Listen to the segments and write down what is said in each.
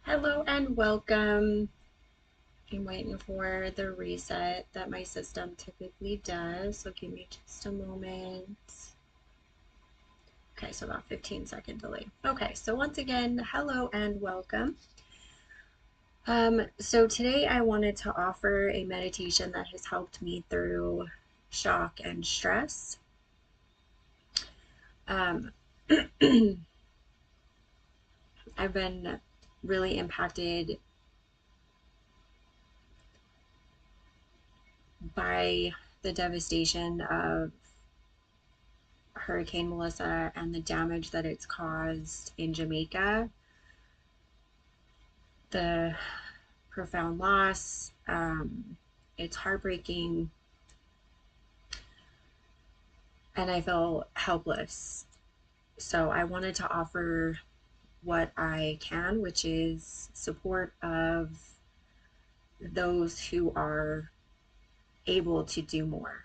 Hello and welcome. I'm waiting for the reset that my system typically does, so give me just a moment. Okay, so about 15-second delay. Okay, so once again, hello and welcome. So today I wanted to offer a meditation that has helped me through shock and stress. Um, I've been really impacted by the devastation of Hurricane Melissa and the damage that it's caused in Jamaica, the profound loss. It's heartbreaking, and I feel helpless. So I wanted to offer what I can, which is support of those who are able to do more.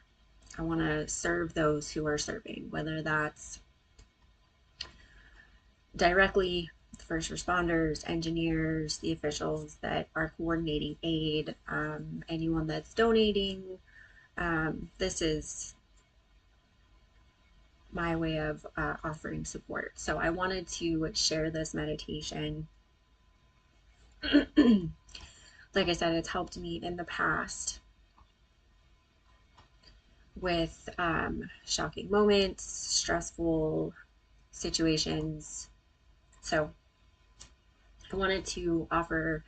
I want to serve those who are serving, whether that's directly the first responders, engineers, the officials that are coordinating aid, anyone that's donating. This is my way of offering support. So I wanted to share this meditation. Like I said, it's helped me in the past with shocking moments, stressful situations. So I wanted to offer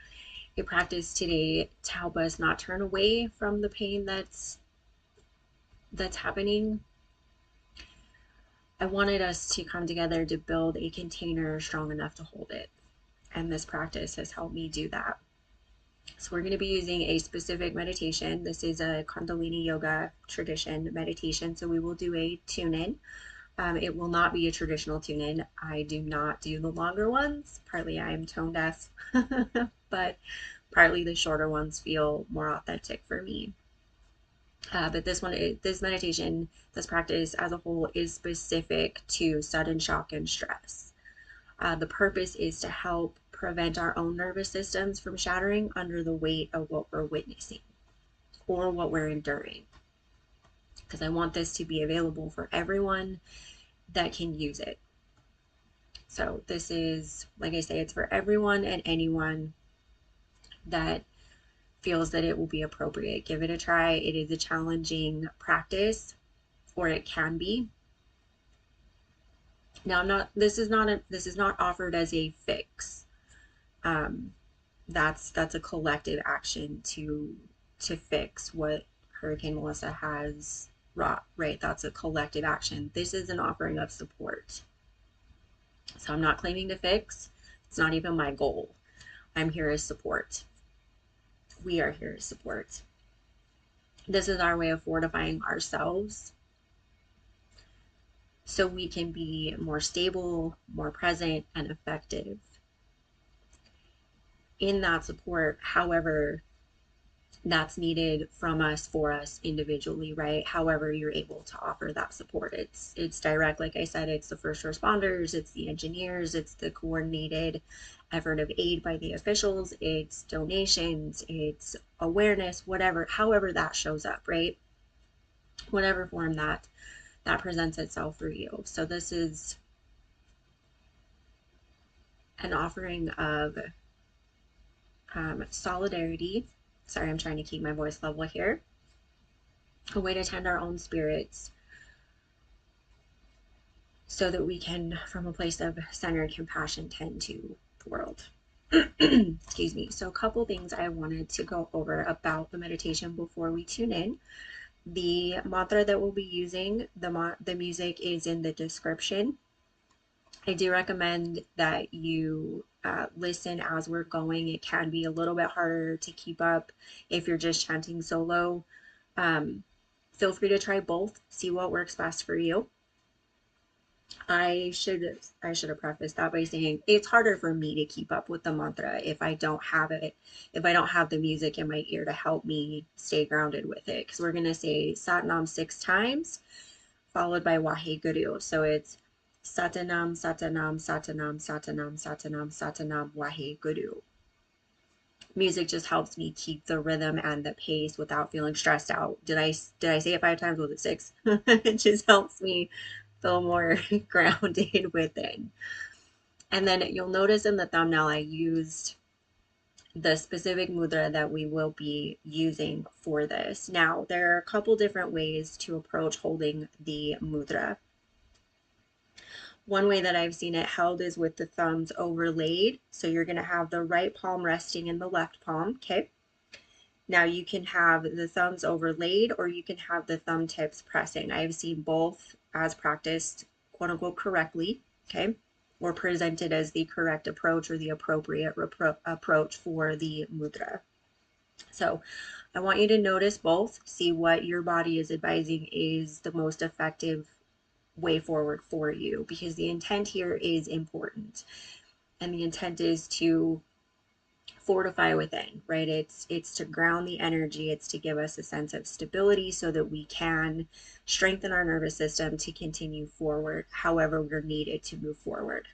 a practice today to help us not turn away from the pain that's happening. I wanted us to come together to build a container strong enough to hold it, and this practice has helped me do that. So we're going to be using a specific meditation. This is a Kundalini yoga tradition meditation, so we will do a tune-in. It will not be a traditional tune-in. I do not do the longer ones. Partly I am tone deaf, but partly the shorter ones feel more authentic for me. But this meditation, this practice as a whole is specific to sudden shock and stress. The purpose is to help prevent our own nervous systems from shattering under the weight of what we're witnessing or what we're enduring. Because I want this to be available for everyone that can use it. So this is, like I say, it's for everyone and anyone that feels that it will be appropriate. Give it a try. It is a challenging practice, or it can be. Now, this is not offered as a fix. That's a collective action to fix what Hurricane Melissa has wrought, right? That's a collective action. This is an offering of support. So I'm not claiming to fix. It's not even my goal. I'm here as support. We are here as support. This is our way of fortifying ourselves so we can be more stable, more present, and effective in that support. However, that's needed from us for us individually, right? However you're able to offer that support. It's direct, like I said, it's the first responders, it's the engineers, it's the coordinated effort of aid by the officials, it's donations, it's awareness, whatever, however that shows up, right? Whatever form that presents itself for you. So this is an offering of solidarity. Sorry, I'm trying to keep my voice level here. A way to tend our own spirits so that we can, from a place of centered compassion, tend to the world. Excuse me. So a couple things I wanted to go over about the meditation before we tune in. The mantra that we'll be using, the music is in the description. I do recommend that you listen as we're going. It can be a little bit harder to keep up if you're just chanting solo. Feel free to try both, see what works best for you. I should have prefaced that by saying it's harder for me to keep up with the mantra if I don't have it, if I don't have the music in my ear to help me stay grounded with it. Because we're gonna say Satnam 6 times, followed by Waheguru. So it's Satanam, Satanam, Satanam, Satanam, Satanam, Satanam, Waheguru. Music just helps me keep the rhythm and the pace without feeling stressed out. Did I say it 5 times? Was it six? It just helps me feel more grounded within. And then you'll notice in the thumbnail I used the specific mudra that we will be using for this. Now, there are a couple different ways to approach holding the mudra. One way that I've seen it held is with the thumbs overlaid. So you're going to have the right palm resting in the left palm. Okay. Now you can have the thumbs overlaid or you can have the thumb tips pressing. I have seen both as practiced, quote unquote, correctly. Okay. Or presented as the correct approach or the appropriate approach for the mudra. So I want you to notice both, see what your body is advising is the most effective way forward for you, because the intent here is important. And the intent is to fortify within, right? It's to ground the energy, it's to give us a sense of stability so that we can strengthen our nervous system to continue forward however we're needed to move forward.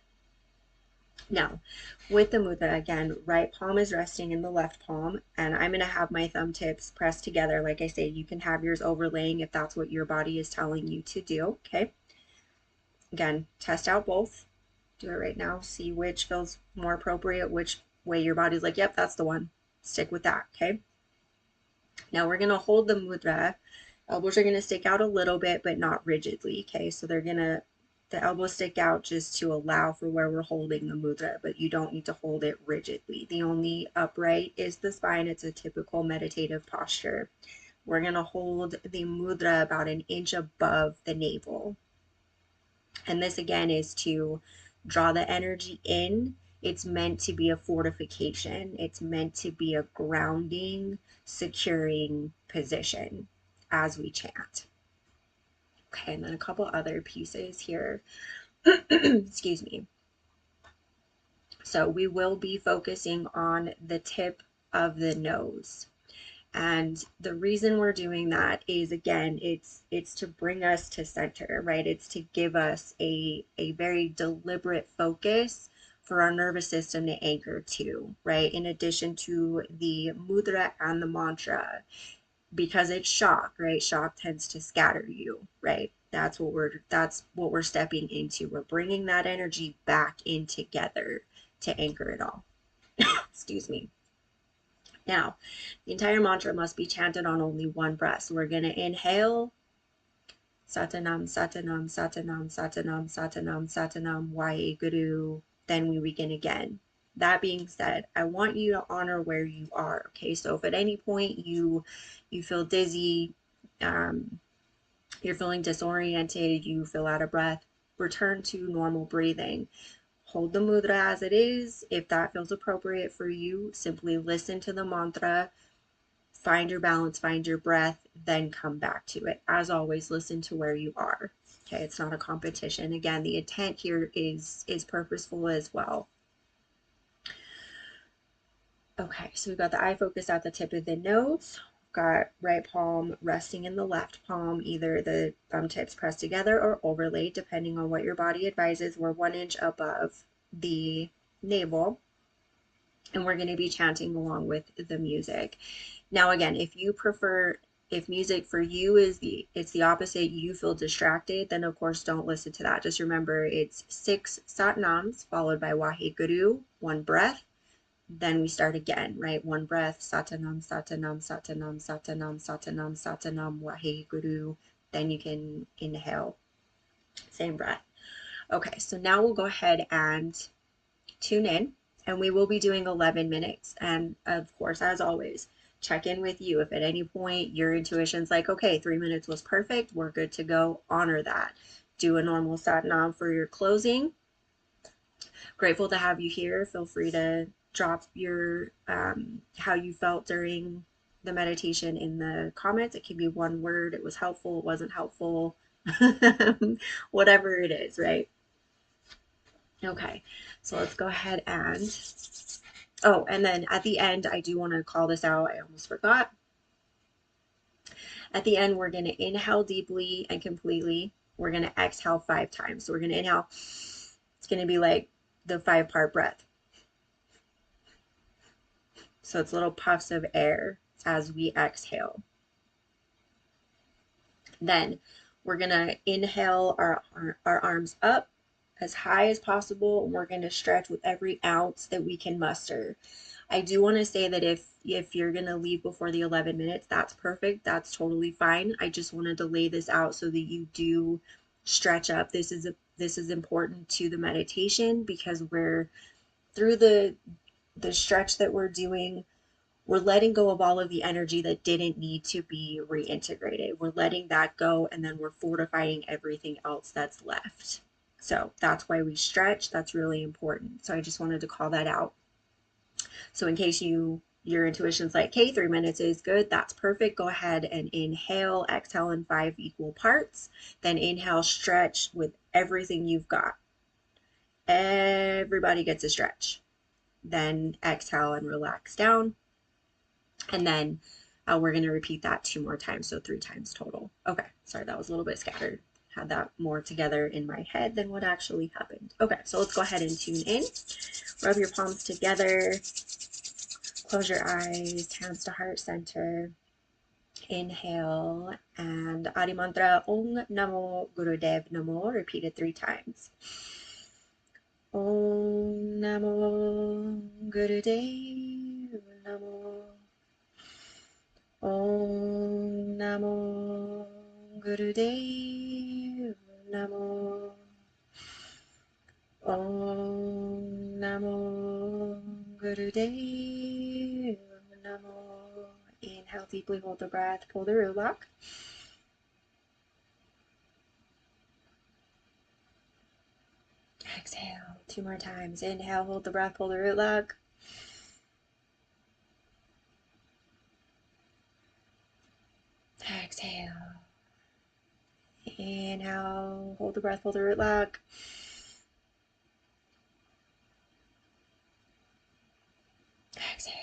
Now, with the mudra, again, right palm is resting in the left palm, and I'm going to have my thumb tips pressed together. Like I say, you can have yours overlaying if that's what your body is telling you to do, okay? Again, test out both. Do it right now. See which feels more appropriate, which way your body's like, yep, that's the one. Stick with that, okay? Now we're going to hold the mudra. Elbows are going to stick out a little bit, but not rigidly, okay? So the elbows stick out just to allow for where we're holding the mudra, but you don't need to hold it rigidly. The only upright is the spine. It's a typical meditative posture. We're going to hold the mudra about an inch above the navel. And this again is to draw the energy in. It's meant to be a fortification. It's meant to be a grounding, securing position as we chant. Okay, and then a couple other pieces here. Excuse me. So we will be focusing on the tip of the nose. And the reason we're doing that is, again, it's to bring us to center, right? It's to give us a very deliberate focus for our nervous system to anchor to, right? In addition to the mudra and the mantra, because it's shock, right? Shock tends to scatter you, right? That's what we're stepping into. We're bringing that energy back in together to anchor it all. Excuse me. Now, the entire mantra must be chanted on only one breath. So we're going to inhale, Satanam, Satanam, Satanam, Satanam, Satanam, Satanam, Waheguru. Then we begin again. That being said, I want you to honor where you are. Okay, so if at any point you feel dizzy, you're feeling disoriented, you feel out of breath, return to normal breathing. Hold the mudra as it is. If that feels appropriate for you, simply listen to the mantra, find your balance, find your breath, then come back to it. As always, listen to where you are. Okay, it's not a competition. Again, the intent here is purposeful as well. Okay, so we've got the eye focus at the tip of the nose. We've got right palm resting in the left palm, either the thumb tips pressed together or overlaid, depending on what your body advises. We're 1 inch above the navel, and we're going to be chanting along with the music. Now, again, if music for you is the opposite, you feel distracted, then of course don't listen to that. Just remember it's 6 satnams followed by Waheguru, 1 breath. Then we start again, right? 1 breath, Satanam, Satanam, Satanam, Satanam, Satanam, Satanam, Waheguru. Then you can inhale, same breath. Okay, so now we'll go ahead and tune in, and we will be doing 11 minutes. And of course, as always, check in with you. If at any point your intuition's like, okay, 3 minutes was perfect, we're good to go, honor that. Do a normal Satanam for your closing. Grateful to have you here. Feel free to drop your how you felt during the meditation in the comments. It can be 1 word, it was helpful, it wasn't helpful, whatever it is, right? Okay, so let's go ahead and, oh, and then at the end, I do want to call this out. I almost forgot. At the end, we're going to inhale deeply and completely. We're going to exhale 5 times. So we're going to inhale. It's going to be like the 5-part breath. So it's little puffs of air as we exhale. Then we're going to inhale our arms up as high as possible, and we're going to stretch with every ounce that we can muster. I do want to say that if you're going to leave before the 11 minutes, that's perfect. That's totally fine. I just wanted to lay this out so that you do stretch up. This is important to the meditation, because we're through the stretch that we're doing, we're letting go of all of the energy that didn't need to be reintegrated. We're letting that go, and then we're fortifying everything else that's left. So that's why we stretch. That's really important. So I just wanted to call that out. So in case your intuition's like, okay, 3 minutes is good, that's perfect. Go ahead and inhale, exhale in 5 equal parts. Then inhale, stretch with everything you've got. Everybody gets a stretch. Then exhale and relax down. And then we're going to repeat that 2 more times, so 3 times total. Okay, sorry, that was a little bit scattered. Had that more together in my head than what actually happened. Okay, so let's go ahead and tune in. Rub your palms together. Close your eyes, hands to heart center. Inhale, and Adi Mantra Om Namo Gurudev Namo, repeated 3 times. Om Namo Gurudev Namo. Om Namo Gurudev Namo. Om Namo Gurudev Namo. Inhale deeply, hold the breath, pull the root lock. Exhale 2 more times. Inhale, hold the breath, pull the root lock. Exhale. Inhale, hold the breath, pull the root lock. Exhale.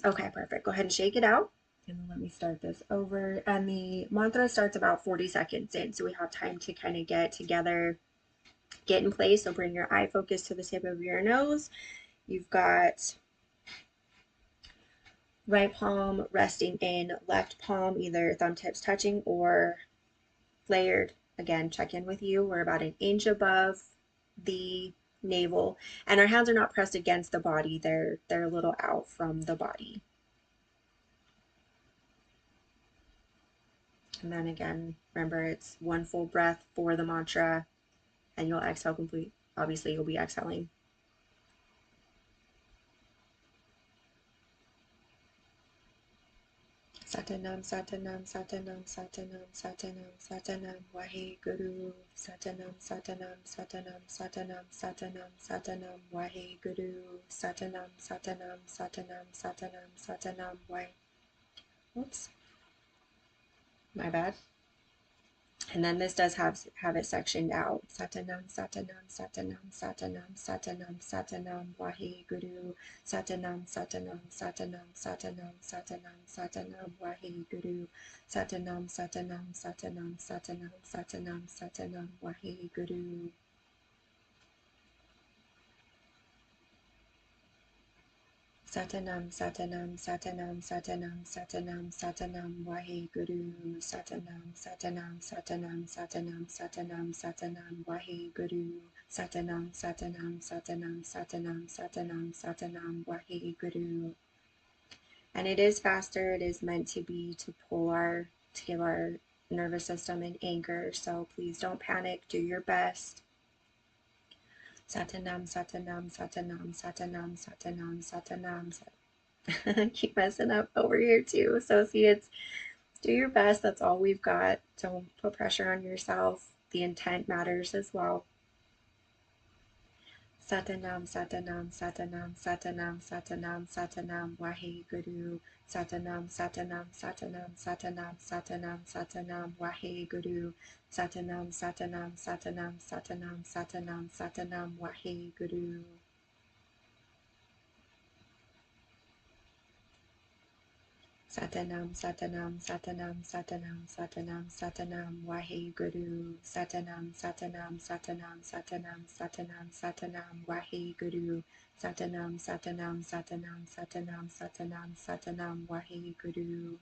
Okay, perfect. Go ahead and shake it out. And then let me start this over. And the mantra starts about 40 seconds in, so we have time to kind of get together, get in place. So bring your eye focus to the tip of your nose. You've got right palm resting in left palm, either thumb tips touching or layered. Again, check in with you. We're about an inch above the navel, and our hands are not pressed against the body. They're a little out from the body. And then again, remember, it's 1 full breath for the mantra, and you'll exhale complete. Obviously, you'll be exhaling. Satanam, Satanam, Satanam, Satanam, Satanam, Satanam, Waheguru, Satanam, Satanam, Satanam, Satanam, Satanam, Satanam, Waheguru, Satanam, Satanam, Satanam, Satanam, Satanam, Woops, my bad. And then this does have it sectioned out. Satanam, Satanam, Satanam, Satanam, Satanam, Satanam, Waheguru, Satanam, Satanam, Satanam, Satanam, Satanam, Satanam, Waheguru, Satanam, Satanam, Satanam, Satanam, Satanam, Satanam, Waheguru. Satanam, Satanam, Satanam, Satanam, Satanam, Satanam, Waheguru, Satanam, Satanam, Satanam, Satanam, Satanam, Satanam, Waheguru, Satanam, Satanam, Satanam, Satanam, Satanam, Satanam, Waheguru. And it is faster. It is meant to be to give our nervous system an anchor. So please don't panic. Do your best. Satanam, Satanam, Satanam, Satanam, Satanam, Satanam. Keep messing up over here too, associates. Do your best. That's all we've got. Don't put pressure on yourself. The intent matters as well. Satanam, Satanam, Satanam, Satanam, Satanam, Satanam, Waheguru, Satanam, Satanam, Satanam, Satanam, Satanam, Satanam, Waheguru, Satanam, Satanam, Satanam, Satanam, Satanam, Satanam, Waheguru. Satanam, Satanam, Satanam, Satanam, Satanam, Satanam, Waheguru, Satanam, Satanam, Satanam, Satanam, Satanam, Satanam, Waheguru, Satanam, Satanam, Satanam, Satanam, Satanam, Satanam, Waheguru.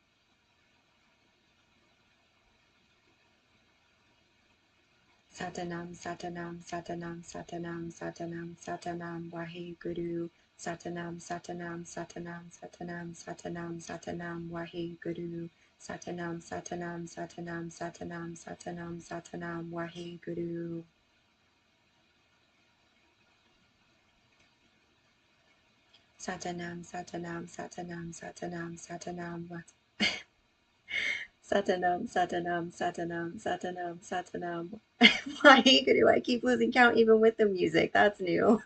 Satanam, Satanam, Satanam, Satanam, Satanam, Satanam, Waheguru, Satanam, Satanam, Satanam, Satanam, Satanam, Satanam, Waheguru, Satanam, Satanam, Satanam, Satanam, Satanam, Satanam, Waheguru. Satanam, Satanam, Satanam, Satanam, Satanam, Satanam, Satanam, Satanam, Satanam, Satanam. Waheguru. I keep losing count even with the music. That's new.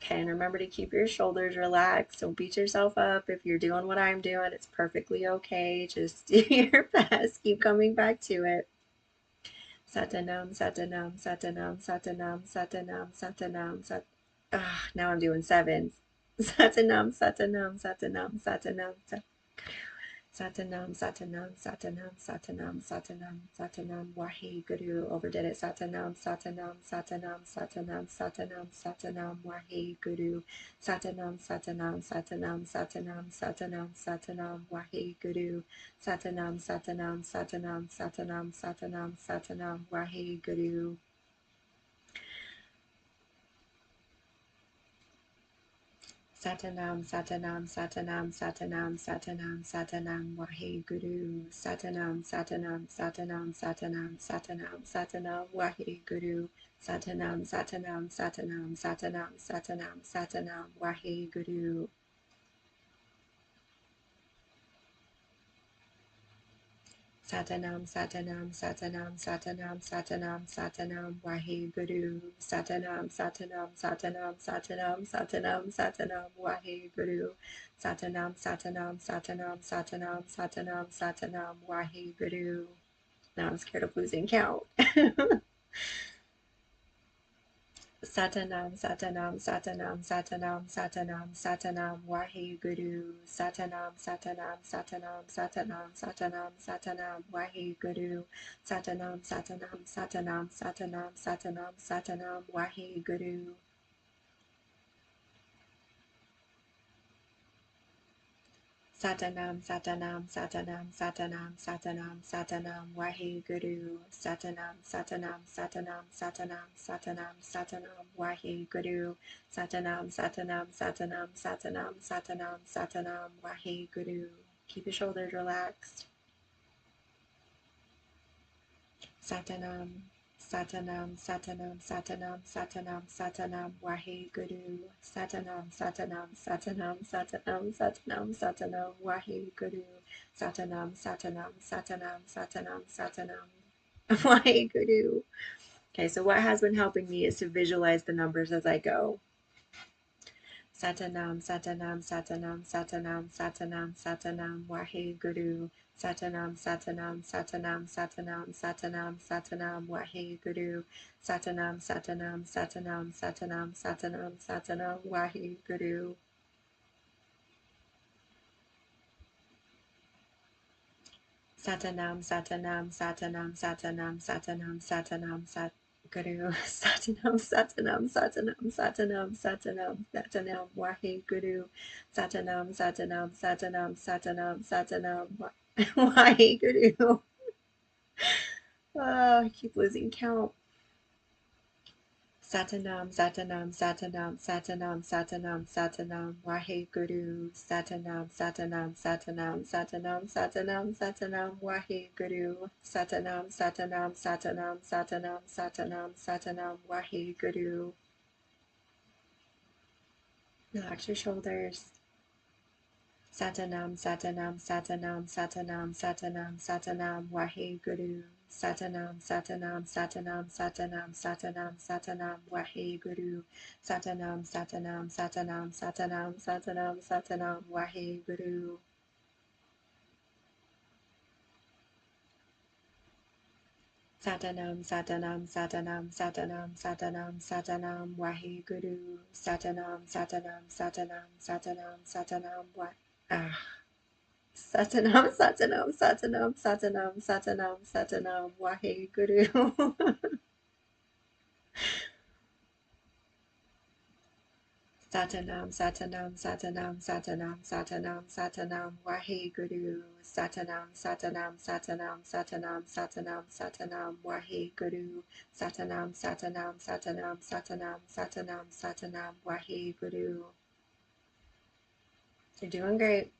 Okay, and remember to keep your shoulders relaxed. Don't beat yourself up if you're doing what I'm doing. It's perfectly okay. Just do your best. Keep coming back to it. Satanam, Satanam, Satanam, Satanam, Satanam, Satanam, Sat. Now I'm doing sevens. Satanam, Satanam, Satanam, Satanam, Sat. Satanam, Satanam, Satanam, Satanam, Satanam, Satanam, Waheguru. Overdid it. Satanam, Satanam, Satanam, Satanam, Satanam, Satanam, Waheguru. Satanam, Satanam, Satanam, Satanam, Satanam, Satanam, Waheguru. Satanam, Satanam, Satanam, Satanam, Satanam, Satanam, Waheguru. Satanam, Satanam, Satanam, Satanam, Satanam, Satanam, Waheguru. Satanam, Satanam, Satanam, Satanam, Satanam, Satanam, Waheguru. Satanam, Satanam, Satanam, Satanam, Satanam, Satanam, Waheguru. Satanam, Satanam, Satanam, Satanam, Satanam, Satanam, Waheguru. Satanam, Satanam, Satanam, Satanam, Satanam, Satanam, Waheguru. Satanam, Satanam, Satanam, Satanam, Satanam, Satanam, Waheguru. Now I'm scared of losing count. Satanam, Satanam, Satanam, Satanam, Satanam, Satanam, Waheguru. Satanam, Satanam, Satanam, Satanam, Satanam, Satanam, Waheguru. Satanam, Satanam, Satanam, Satanam, Satanam, Satanam, Waheguru. Satanam, Satanam, Satanam, Satanam, Satanam, Satanam, Waheguru. Satanam, Satanam, Satanam, Satanam, Satanam, Satanam, Waheguru. Satanam, Satanam, Satanam, Satanam, Satanam, Satanam, Waheguru. Keep your shoulders relaxed. Satanam, Satanam, Satanam, Satanam, Satanam, Satanam, Waheguru. Satanam, Satanam, Satanam, Satanam, Satanam, Satanam, Waheguru. Satanam, Satanam, Satanam, Satanam, Satanam, Waheguru. Okay, so what has been helping me is to visualize the numbers as I go. Satanam, Satanam, Satanam, Satanam, Satanam, Satanam, Waheguru. Satanam, Satanam, Satanam, Satanam, Satanam, Satanam, Waheguru. Satanam, Satanam, Satanam, Satanam, Satanam, Satanam, Waheguru. Satanam, Satanam, Satanam, Satanam, Satanam, Satanam, Sat. Guru Satanam, Satanam, Satanam, Satanam, Satanam, Satanam, Waheguru. Satanam, Satanam, Satanam, Satanam, Satanam, Waheguru. I keep losing count. Satanam, Satanam, Satanam, Satanam, Satanam, Satanam, Waheguru. Satanam, Satanam, Satanam, Satanam, Satanam, Satanam, Waheguru. Satanam, Satanam, Satanam, Satanam, Satanam, Satanam, Waheguru. Relax your shoulders. Satanam, Satanam, Satanam, Satanam, Satanam, Satanam, Waheguru. Satanam, Satanam, Satanam, Satanam, Satanam, Satanam, Waheguru. Satanam, Satanam, Satanam, Satanam, Satanam, Satanam, Waheguru. Satanam, Satanam, Satanam, Satanam, Satanam, Satanam, Waheguru, Satanam, Satanam, Satanam, Satanam, Satanam, Satanam, Satanam, Satanam, Satanam, Satanam, Satanam, Waheguru. Satanam, Satanam, Satanam, Satanam, Satanam, Satanam, Waheguru, Satanam, Satanam, Satanam, Satanam, Satanam, Satanam, Waheguru, Satanam, Satanam, Satanam, Satanam, Satanam, Satanam, Waheguru. You're doing great.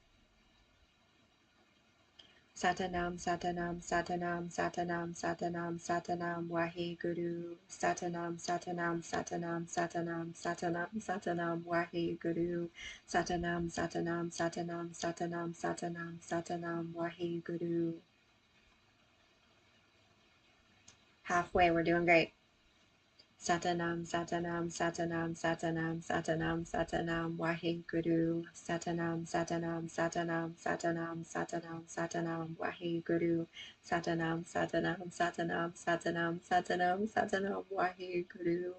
Satanam, Satanam, Satanam, Satanam, Satanam, Satanam, Waheguru, Satanam, Satanam, Satanam, Satanam, Satanam, Satanam, Waheguru, Satanam, Satanam, Satanam, Satanam, Satanam, Satanam, Waheguru. Halfway, we're doing great. Satanam, Satanam, Satanam, Satanam, Satanam, Satanam, Waheguru, Satanam, Satanam, Satanam, Satanam, Satanam, Satanam, Waheguru, Satanam, Satanam, Satanam, Satanam, Satanam, Satanam, Waheguru.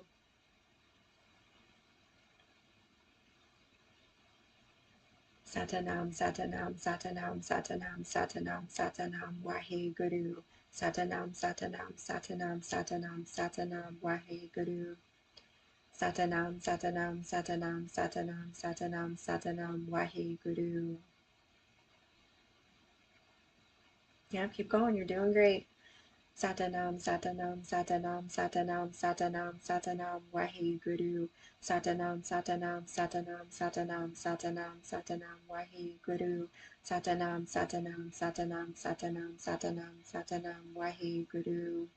Satanam, Satanam, Satanam, Satanam, Satanam, Satanam, Waheguru, Satanam, Satanam, Satanam, Satanam, Satanam, Waheguru. Satanam, Satanam, Satanam, Satanam, Satanam, Satanam, Waheguru. Yeah, keep going. You're doing great. Satanam, Satanam, Satanam, Satanam, Satanam, Satanam, Waheguru. Satanam, Satanam, Satanam, Satanam, Satanam, Satanam, Waheguru. Satanam, Satanam, Satanam, Satanam, Satanam, Satanam, Waheguru.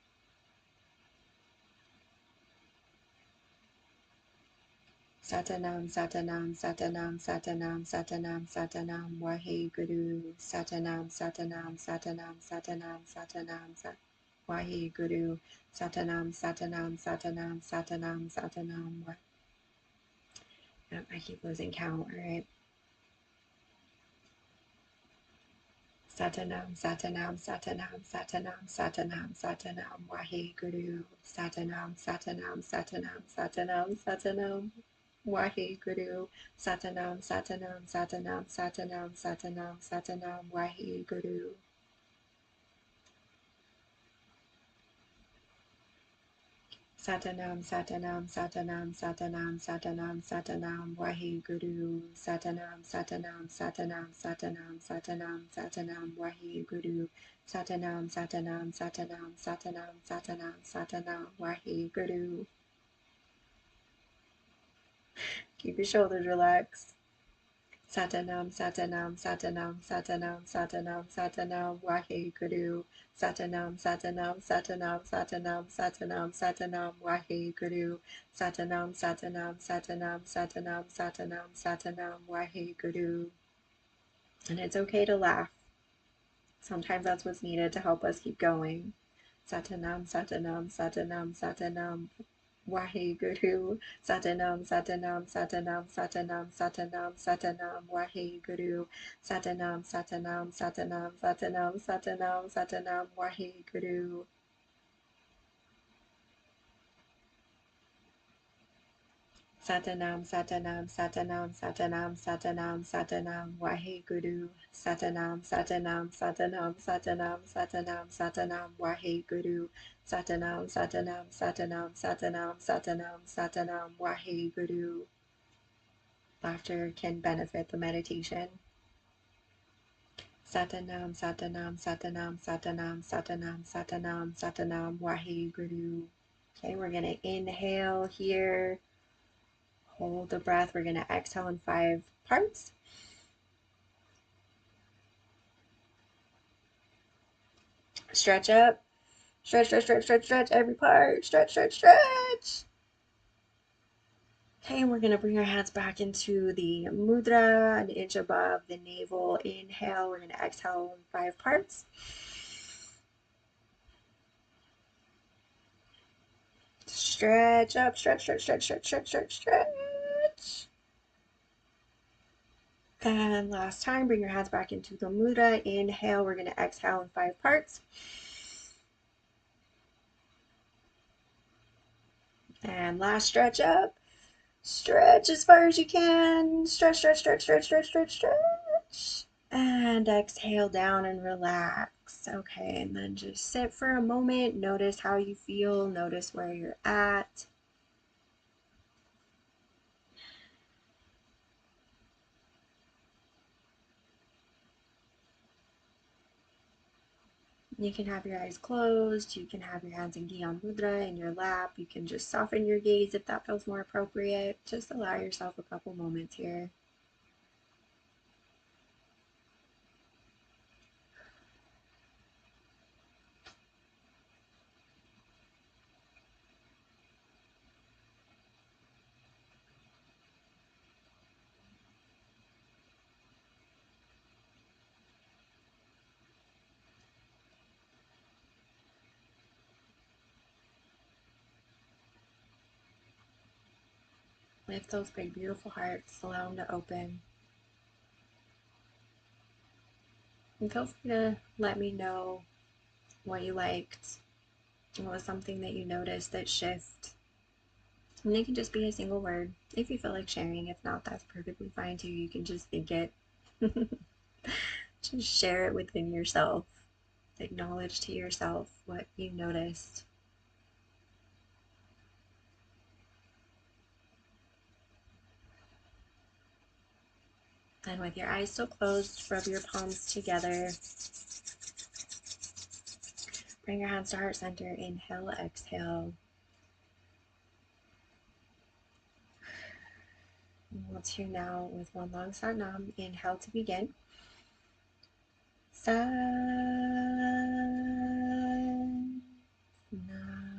Satanam, Satanam, Satanam, Satanam, Satanam, Satanam, Waheguru, Satanam, Satanam, Satanam, Satanam, Satanam, Waheguru, Satanam, Satanam, Satanam, Satanam, Satanam, Yep, I keep losing count, all right. Satanam, Satanam, Satanam, Satanam, Satanam, Satanam, Waheguru, Satanam, Satanam, Satanam, Satanam, Satanam, Waheguru, Satanam, Satanam, Satanam, Satanam, Satanam, Satanam, Waheguru. Satanam, Satanam, Satanam, Satanam, Satanam, Satanam, Waheguru, Satanam, Satanam, Satanam, Satanam, Satanam, Satanam, Waheguru, Satanam, Satanam, Satanam, Satanam, Satanam, Satanam, Waheguru. Keep your shoulders relaxed. Satanam, Satanam, Satanam, Satanam, Satanam, Satanam, Waheguru, Satanam, Satanam, Satanam, Satanam, Satanam, Satanam, Waheguru, Satanam, Satanam, Satanam, Satanam, Satanam, Satanam, Waheguru. And it's okay to laugh. Sometimes that's what's needed to help us keep going. Satanam, Satanam, Satanam, Satanam, Waheguru, Satanam, Satanam, Satanam, Satanam, Satanam, Satanam, Waheguru, Satanam, Satanam, Satanam, Satanam, Satanam, Satanam, Waheguru. Satanam, Satanam, Satanam, Satanam, Satanam, Satanam, Waheguru, Satanam, Satanam, Satanam, Satanam, Satanam, Satanam, Waheguru, Satanam, Satanam, Satanam, Satanam, Satanam, Satanam, Waheguru. Laughter can benefit the meditation. Satanam, Satanam, Satanam, Satanam, Satanam, Satanam, Satanam, Waheguru. Okay, we're going to inhale here. Hold the breath. We're going to exhale in 5 parts. Stretch up. Stretch, stretch, stretch, stretch, stretch every part. Stretch, stretch, stretch. Okay, and we're going to bring our hands back into the mudra, an inch above the navel. Inhale. We're going to exhale in 5 parts. Stretch up. Stretch, stretch, stretch, stretch, stretch, stretch, stretch. And last time, bring your hands back into the mudra. Inhale. We're going to exhale in 5 parts. And last stretch up. Stretch as far as you can. Stretch, stretch, stretch, stretch, stretch, stretch, stretch. And exhale down and relax. Okay, and then just sit for a moment. Notice how you feel. Notice where you're at. You can have your eyes closed. You can have your hands in Gyan Mudra in your lap. You can just soften your gaze if that feels more appropriate. Just allow yourself a couple moments here. Lift those big, beautiful hearts. Allow them to open. And feel free to let me know what you liked. What was something that you noticed that shift. And it can just be a single word if you feel like sharing. If not, that's perfectly fine too. You can just think it. Just share it within yourself. Acknowledge to yourself what you noticed. And with your eyes still closed, rub your palms together. Bring your hands to heart center. Inhale, exhale. We'll tune now with one long Sat Nam. Inhale to begin. Sat Nam.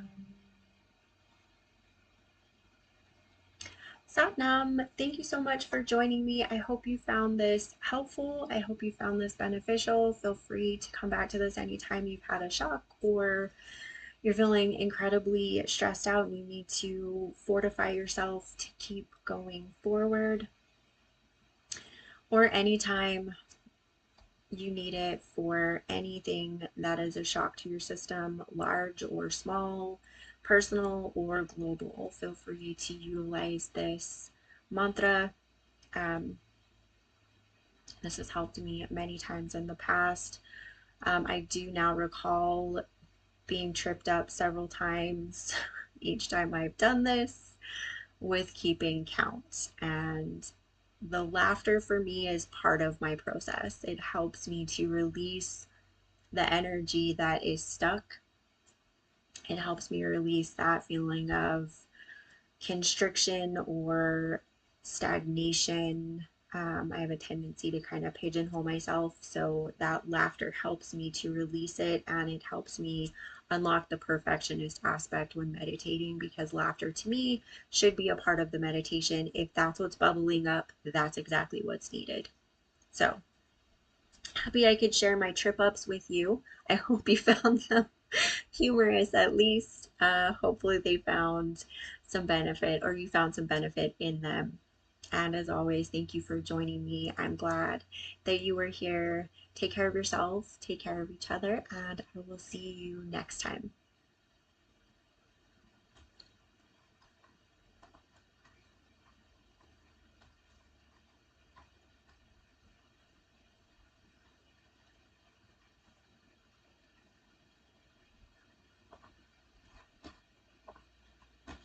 Satnam, thank you so much for joining me. I hope you found this helpful. I hope you found this beneficial. Feel free to come back to this anytime you've had a shock or you're feeling incredibly stressed out and you need to fortify yourself to keep going forward, or anytime you need it for anything that is a shock to your system, large or small, personal or global. Feel free to utilize this mantra. This has helped me many times in the past. I do now recall being tripped up several times each time I've done this with keeping count. And the laughter for me is part of my process. It helps me to release the energy that is stuck. It helps me release that feeling of constriction or stagnation. I have a tendency to kind of pigeonhole myself, so that laughter helps me to release it, and it helps me unlock the perfectionist aspect when meditating, because laughter to me should be a part of the meditation. If that's what's bubbling up, that's exactly what's needed. So happy I could share my trip ups with you. I hope you found them humorous at least. Hopefully they found some benefit, or you found some benefit in them. And as always, thank you for joining me. I'm glad that you were here. Take care of yourself, take care of each other, and I will see you next time.